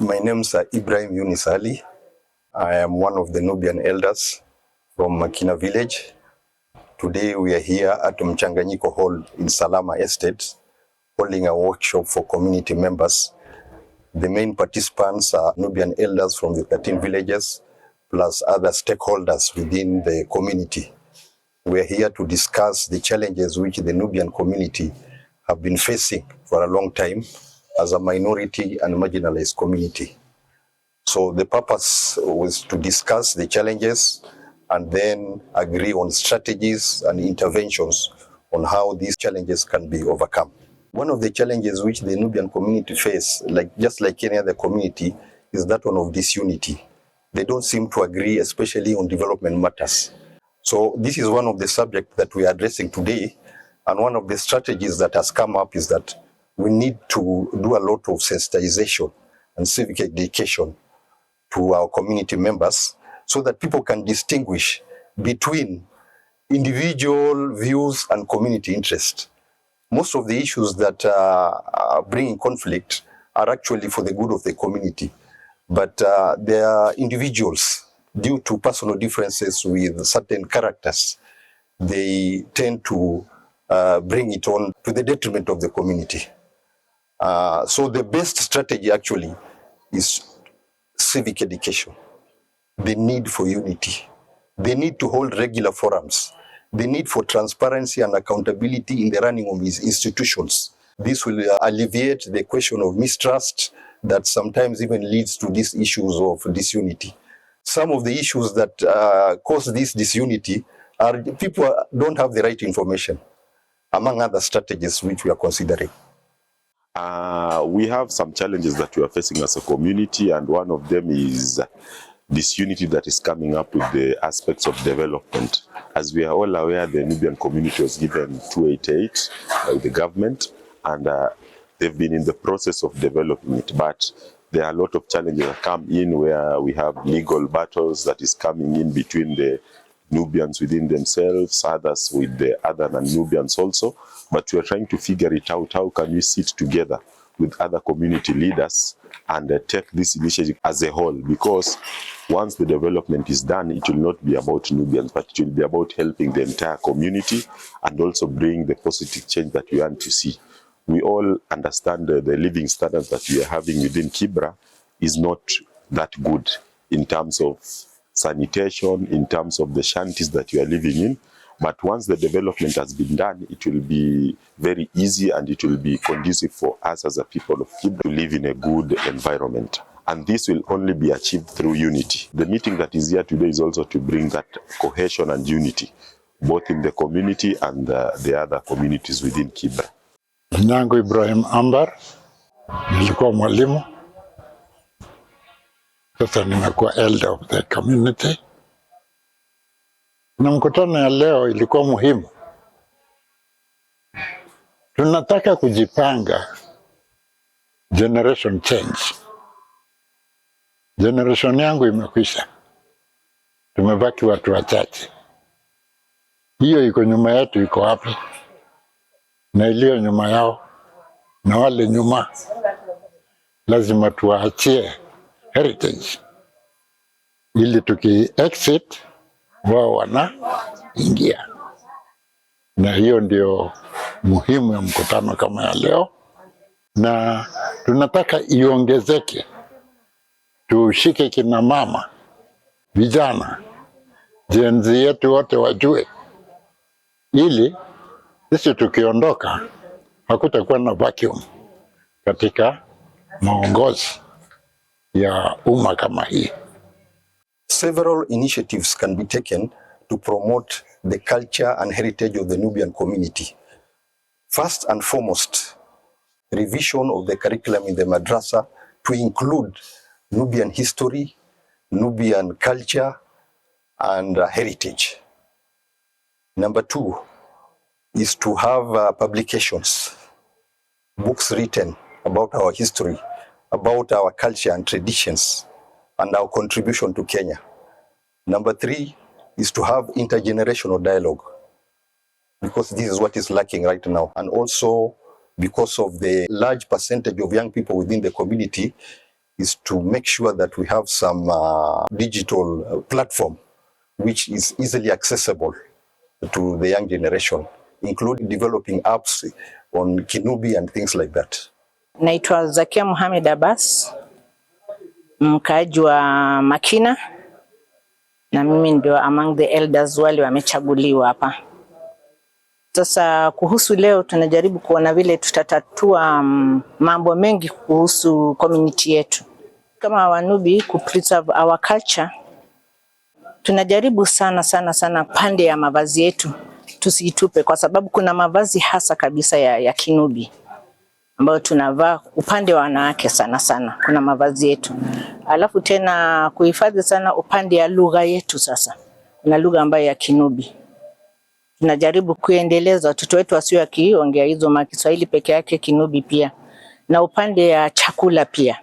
My name's Ibrahim Yunis Ali. I am one of the Nubian elders from Makina village. Today we are here at Mchanganyiko Hall in Salama Estate, holding a workshop for community members. The main participants are Nubian elders from the 13 villages, plus other stakeholders within the community. We are here to discuss the challenges which the Nubian community have been facing for a long time as a minority and marginalized community. So the purpose was to discuss the challenges and then agree on strategies and interventions on how these challenges can be overcome. One of the challenges which the Nubian community face, just like any other community, is that one of disunity. They don't seem to agree, especially on development matters. So this is one of the subjects that we are addressing today, and one of the strategies that has come up is that we need to do a lot of sensitization and civic education to our community members so that people can distinguish between individual views and community interest. Most of the issues that are bringing conflict are actually for the good of the community, but they are individuals, due to personal differences with certain characters, they tend to bring it on to the detriment of the community. So the best strategy actually is civic education, the need for unity, the need to hold regular forums, the need for transparency and accountability in the running of these institutions. This will alleviate the question of mistrust that sometimes even leads to these issues of disunity. Some of the issues that cause this disunity are people don't have the right information, among other strategies which we are considering. We have some challenges that we are facing as a community, and one of them is disunity that is coming up with the aspects of development. As we are all aware, the Nubian community was given 288 by the government, and they've been in the process of developing it. But there are a lot of challenges that come in where we have legal battles that is coming in between the Nubians within themselves, others with the other non-Nubians also. But we are trying to figure it out. How can we sit together with other community leaders and take this initiative as a whole? Because once the development is done, it will not be about Nubians, but it will be about helping the entire community and also bring the positive change that we want to see. We all understand the living standards that we are having within Kibra is not that good in terms of sanitation, in terms of the shanties that you are living in. But once the development has been done, it will be very easy and it will be conducive for us as a people of Kibra to live in a good environment. And this will only be achieved through unity. The meeting that is here today is also to bring that cohesion and unity, both in the community and the other communities within Kibra. Nyango Ibrahim Ambar, nilikuwa mwalimu. Sasa nimekuwa elder of the community. Na mkutano ya leo ilikuwa muhimu. Tunataka kujipanga generation change. Generation yangu imekwisha. Tumebaki watu wachache. Hiyo iko nyuma yetu iko wapi? Na iliyo nyuma yao na wale nyuma lazima tuwaachie heritage ili tuki exit wao wanaingia. Na hiyo ndio muhimu ya mkutano kama ya leo, na tunataka iongezeke. Tushike kina mama, vijana, jenzi yetu wote wajue, ili sisi tukiondoka hakutakuwa na vacuum katika maongozi ya umma kama hii. Several initiatives can be taken to promote the culture and heritage of the Nubian community. First and foremost, revision of the curriculum in the madrasa to include Nubian history, Nubian culture, and heritage. Number two is to have publications, books written about our history, about our culture and traditions, and our contribution to Kenya. Number three is to have intergenerational dialogue, because this is what is lacking right now. And also because of the large percentage of young people within the community, is to make sure that we have some digital platform which is easily accessible to the young generation, including developing apps on Kinubi and things like that. Naitwa Zakia Mohamed Abbas, mkaaji wa Makina, na mimi ndio among the elders wale wamechaguliwa hapa. Sasa kuhusu leo tunajaribu kuona vile tutatatua mambo mengi kuhusu community yetu. Kama Wanubi ku preserve our culture, tunajaribu sana pande ya mavazi yetu tusitupe, kwa sababu kuna mavazi hasa kabisa ya Kinubi ambayo tunavaa upande wa wanawake sana kuna mavazi yetu. Alafu tena kuhifadhi sana upande ya lugha yetu. Sasa kuna lugha ambayo ya Kinubi tunajaribu kuendeleza, watoto wetu wasio wakiongea hizo Kiswahili peke yake, Kinubi pia. Na upande ya chakula pia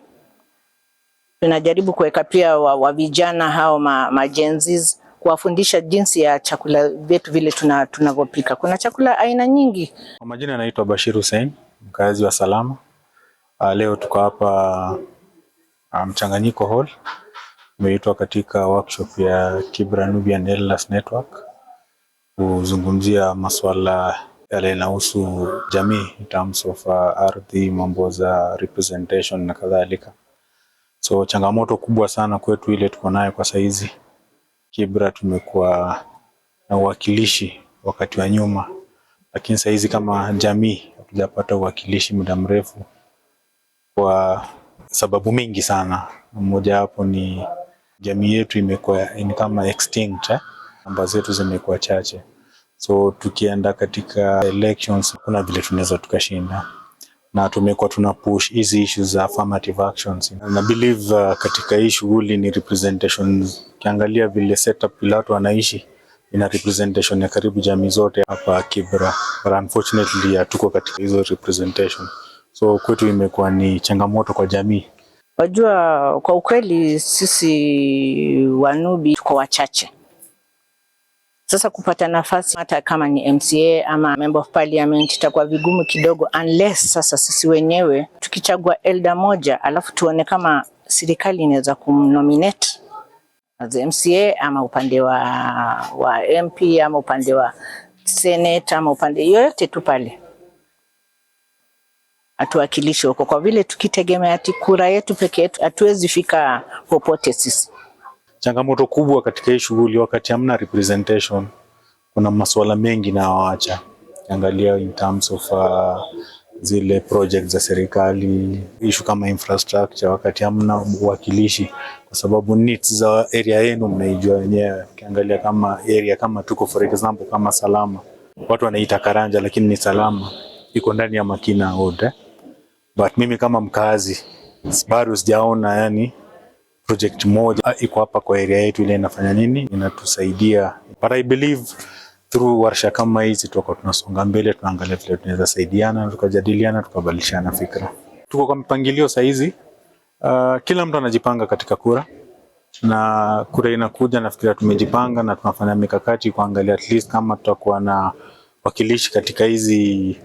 tunajaribu kuweka pia wa vijana hao majenzis, kuwafundisha jinsi ya chakula vyetu vile tunavyopika. Kuna chakula aina nyingi. Kwa majina naitwa Bashir Hussein, mkazi wa Salama. Leo tuko hapa Mchanganyiko Hall. Tumeitwa katika workshop ya Kibra Nubian Elders Network kuzungumzia masuala yale yanahusu jamii in terms of ardhi, mambo za representation na kadhalika. So changamoto kubwa sana kwetu ile tuko nayo kwa saizi, Kibra tumekuwa na uwakilishi wakati wa nyuma, lakini saizi kama jamii hatujapata uwakilishi muda mrefu kwa sababu mingi sana. Mmoja hapo ni jamii yetu imekuwa ni kama extinct, namba zetu zimekuwa chache. So tukienda katika elections kuna vile tunaweza tukashinda, na tumekuwa tuna push hizi issues za affirmative actions. Na believe katika hii shughuli ni representation. Kiangalia vile setup bila watu wanaishi, ina representation ya karibu jamii zote hapa Kibra, but unfortunately hatuko katika hizo representation. So kwetu imekuwa ni changamoto kwa jamii. Wajua, kwa ukweli sisi Wanubi tuko wachache. Sasa kupata nafasi hata kama ni MCA ama member of parliament itakuwa vigumu kidogo, unless sasa sisi wenyewe tukichagua elder moja alafu tuone kama serikali inaweza kumnominate as MCA ama upande wa MP ama upande wa Senate ama upande yoyote tu pale atuwakilishe huko, kwa vile tukitegemea ati kura yetu peke yetu hatuwezi fika popote sisi. Changamoto kubwa katika hii shughuli, wakati hamna representation, kuna masuala mengi na waacha. Angalia in terms of zile projects za serikali, issue kama infrastructure, wakati hamna uwakilishi, kwa sababu needs za area yenu mnaijua wenyewe. Kiangalia kama area kama tuko for example kama Salama, watu wanaita Karanja lakini ni Salama, iko ndani ya Makina Ward. But mimi kama mkazi bado sijaona yani project moja iko hapa kwa area yetu ile inafanya nini, inatusaidia. But I believe through warsha kama hizi tutakuwa tunasonga mbele, tunaangalia vile tunaweza saidiana, tukajadiliana, tukabadilishana fikra. Tuko kwa mpangilio saa hizi, kila mtu anajipanga katika kura, na kura inakuja, nafikiri tumejipanga na tunafanya mikakati kuangalia at least kama tutakuwa na wakilishi katika hizi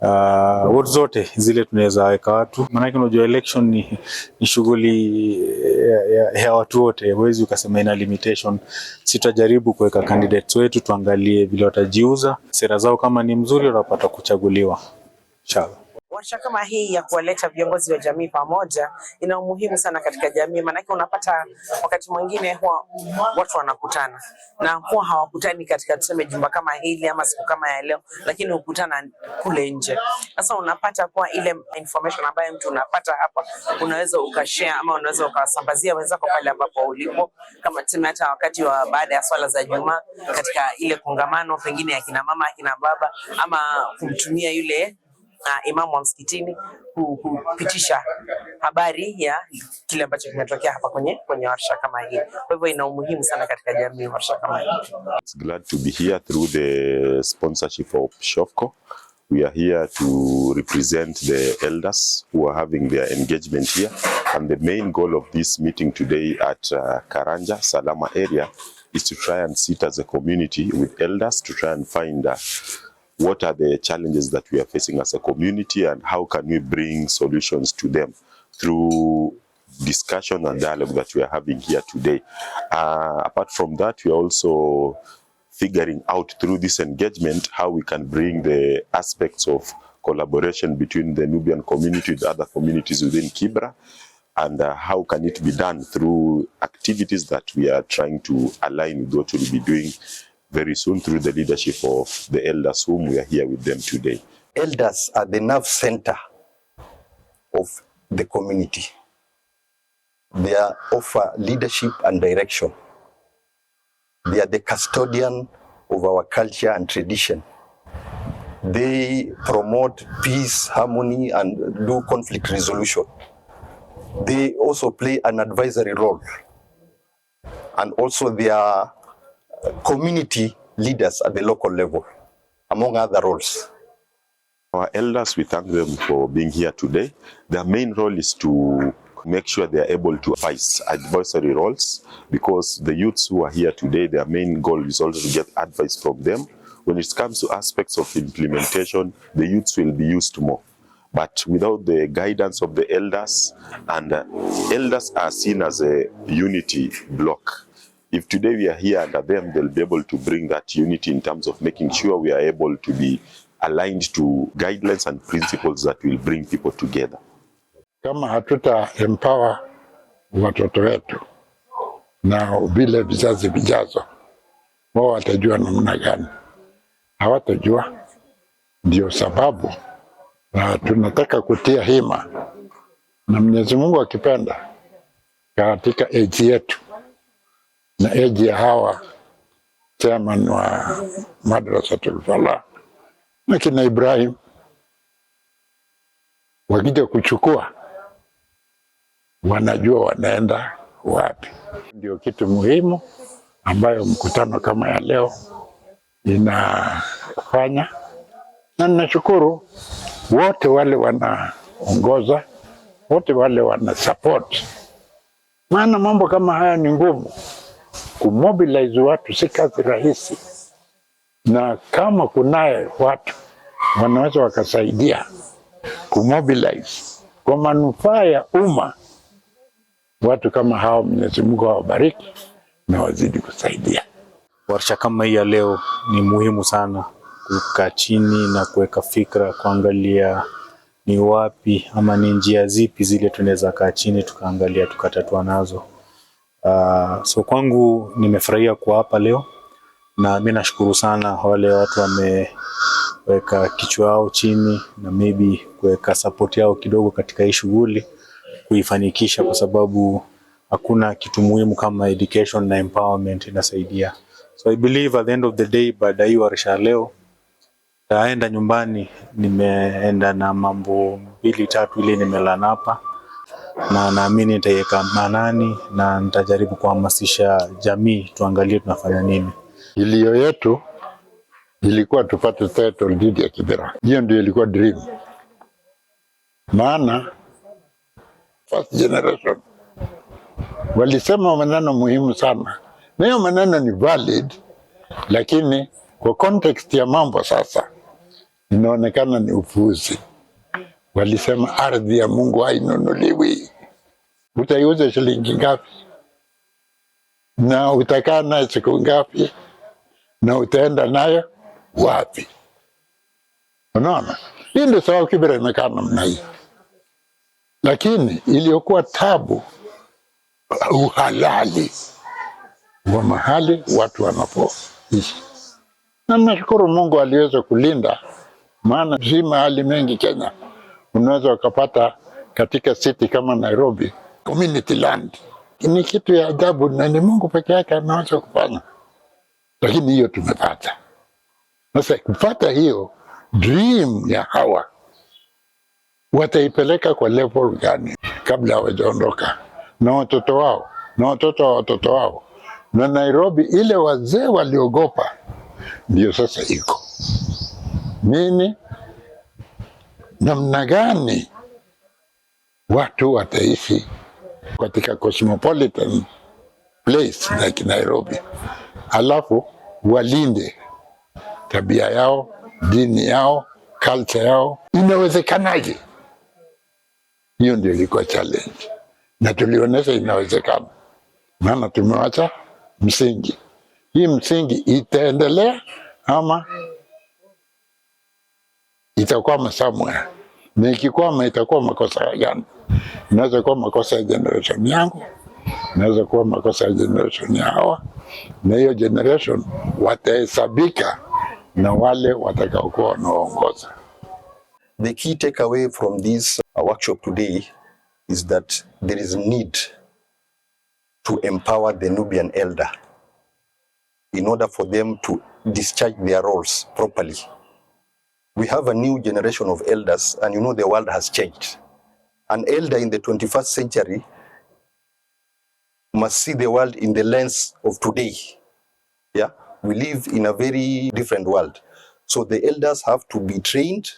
ward zote zile tunaweza weka watu. Maana unajua election ni shughuli ya watu wote, huwezi ukasema ina limitation. Sitajaribu kuweka candidates wetu, tuangalie vile watajiuza, sera zao kama ni mzuri watapata kuchaguliwa inshallah. Warsha kama hii ya kuwaleta viongozi wa jamii pamoja ina umuhimu sana katika jamii, maanake unapata wakati mwingine huwa watu wanakutana na huwa hawakutani katika tuseme jumba kama hili ama siku kama ya leo, lakini hukutana kule nje. Sasa unapata kwa ile information ambayo mtu unapata hapa unaweza ukashare ama unaweza ukawasambazia wenzako pale ambapo ulipo, kama tuseme hata wakati wa baada ya swala za Juma katika ile kongamano pengine ya kina mama kina baba, ama kumtumia yule imamu wa msikitini kupitisha habari ya kile ambacho kimetokea hapa kwenye warsha kama hii. Kwa hivyo ina umuhimu sana katika jamii warsha kama hii. It's glad to be here through the sponsorship of Shofco. We are here to represent the elders who are having their engagement here, and the main goal of this meeting today at Karanja Salama area is to try and sit as a community with elders to try and find what are the challenges that we are facing as a community and how can we bring solutions to them through discussion and dialogue that we are having here today. Apart from that, we are also figuring out through this engagement how we can bring the aspects of collaboration between the Nubian community with other communities within Kibra, and how can it be done through activities that we are trying to align with what we'll be doing very soon through the leadership of the elders whom we are here with them today. Elders are the nerve center of the community. They offer leadership and direction. They are the custodian of our culture and tradition. They promote peace, harmony, and do conflict resolution. They also play an advisory role. And also they are community leaders at the local level, among other roles. Our elders, we thank them for being here today. Their main role is to make sure they are able to advise, advisory roles, because the youths who are here today, their main goal is also to get advice from them. When it comes to aspects of implementation, the youths will be used more. But without the guidance of the elders, and elders are seen as a unity block. If today we are here under them, they'll be able to bring that unity in terms of making sure we are able to be aligned to guidelines and principles that will bring people together. Kama hatuta empower watoto wetu na vile vizazi vijazo, wao watajua namna gani? Hawatajua. Ndio sababu tunataka kutia hima, na Mwenyezi Mungu akipenda, katika age yetu na age ya hawa chairman wa Madrasatul Falah na kina Ibrahim, wakija kuchukua wanajua wanaenda wapi. Ndio kitu muhimu ambayo mkutano kama ya leo inafanya, na ninashukuru wote wale wanaongoza, wote wale wana support. Maana mambo kama haya ni ngumu. Kumobilize watu si kazi rahisi, na kama kunaye watu wanaweza wakasaidia kumobilize kwa manufaa ya umma, watu kama hao Mwenyezi Mungu awabariki na wazidi kusaidia. Warsha kama hii ya leo ni muhimu sana, kukaa chini na kuweka fikra, kuangalia ni wapi ama ni njia zipi zile tunaweza kaa chini tukaangalia tukatatua nazo. So kwangu nimefurahia kuwa hapa leo, na mimi nashukuru sana wale watu wameweka kichwa yao chini na maybe kuweka support yao kidogo katika hii shughuli kuifanikisha, kwa sababu hakuna kitu muhimu kama education na empowerment inasaidia. So I believe at the end of the day, baada ya warsha leo taenda nyumbani nimeenda na mambo 2-3 ile nimelana hapa, na naamini nitaweka maanani na nitajaribu kuhamasisha jamii tuangalie tunafanya nini. Ilio yetu ilikuwa tupate title deed ya Kibera. Hiyo ndio ilikuwa dream. Maana first generation walisema maneno muhimu sana. Na hiyo maneno ni valid, lakini kwa context ya mambo sasa inaonekana ni upuuzi. Walisema ardhi ya Mungu hainunuliwi. Utaiuza shilingi ngapi? Na utakaa nayo siku ngapi? Na utaenda nayo wapi? Unaona? Hii ndio sababu Kibera imekaa namna hii. Lakini iliyokuwa tabu, uhalali wa mahali watu wanapoishi. Na nashukuru Mungu aliweza kulinda, maana si mahali mengi Kenya unaweza ukapata katika city kama Nairobi community land. Ni kitu ya ajabu na ni Mungu peke yake anaweza kufanya. Lakini hiyo tumepata. Sasa kupata hiyo dream ya hawa, wataipeleka kwa level gani kabla hawajaondoka na watoto wao na watoto wa watoto wao? Na Nairobi ile wazee waliogopa ndio sasa iko nini, namna gani watu wataishi katika cosmopolitan place like Nairobi, alafu walinde tabia yao, dini yao, culture yao. Inawezekanaje? Hiyo ndio ilikuwa challenge. na tulionyesha inawezekana, maana tumewacha msingi. Hii msingi itaendelea ama itakwama somewhere, na ikikwama itakuwa makosa gani? Inaweza kuwa makosa ya generation yangu, inaweza kuwa makosa ya generation ya hawa, na hiyo generation watahesabika na wale watakaokuwa wanaongoza. The key takeaway from this workshop today is that there is need to empower the Nubian elder in order for them to discharge their roles properly. We have a new generation of elders, and you know the world has changed. An elder in the 21st century must see the world in the lens of today. Yeah, we live in a very different world. So the elders have to be trained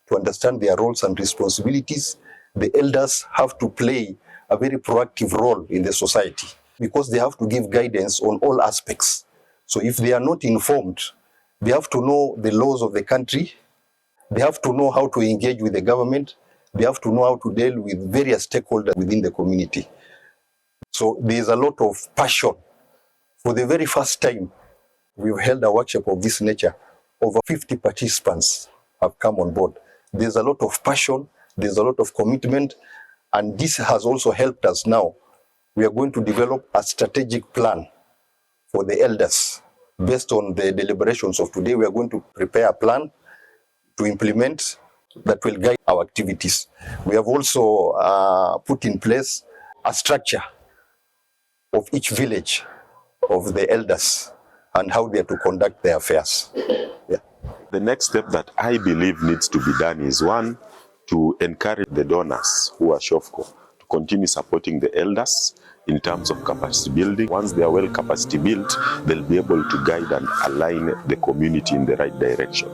to understand their roles and responsibilities. The elders have to play a very proactive role in the society because they have to give guidance on all aspects. So if they are not informed, they have to know the laws of the country, they have to know how to engage with the government, they have to know how to deal with various stakeholders within the community. So there is a lot of passion. For the very first time, we've held a workshop of this nature. Over 50 participants have come on board. There's a lot of passion, there's a lot of commitment, and this has also helped us now. We are going to develop a strategic plan for the elders. Based on the deliberations of today, we are going to prepare a plan to implement that will guide our activities. We have also put in place a structure of each village of the elders and how they are to conduct their affairs. Yeah. The next step that I believe needs to be done is, one, to encourage the donors who are SHOFCO to continue supporting the elders in terms of capacity building. Once they are well capacity built, they'll be able to guide and align the community in the right direction.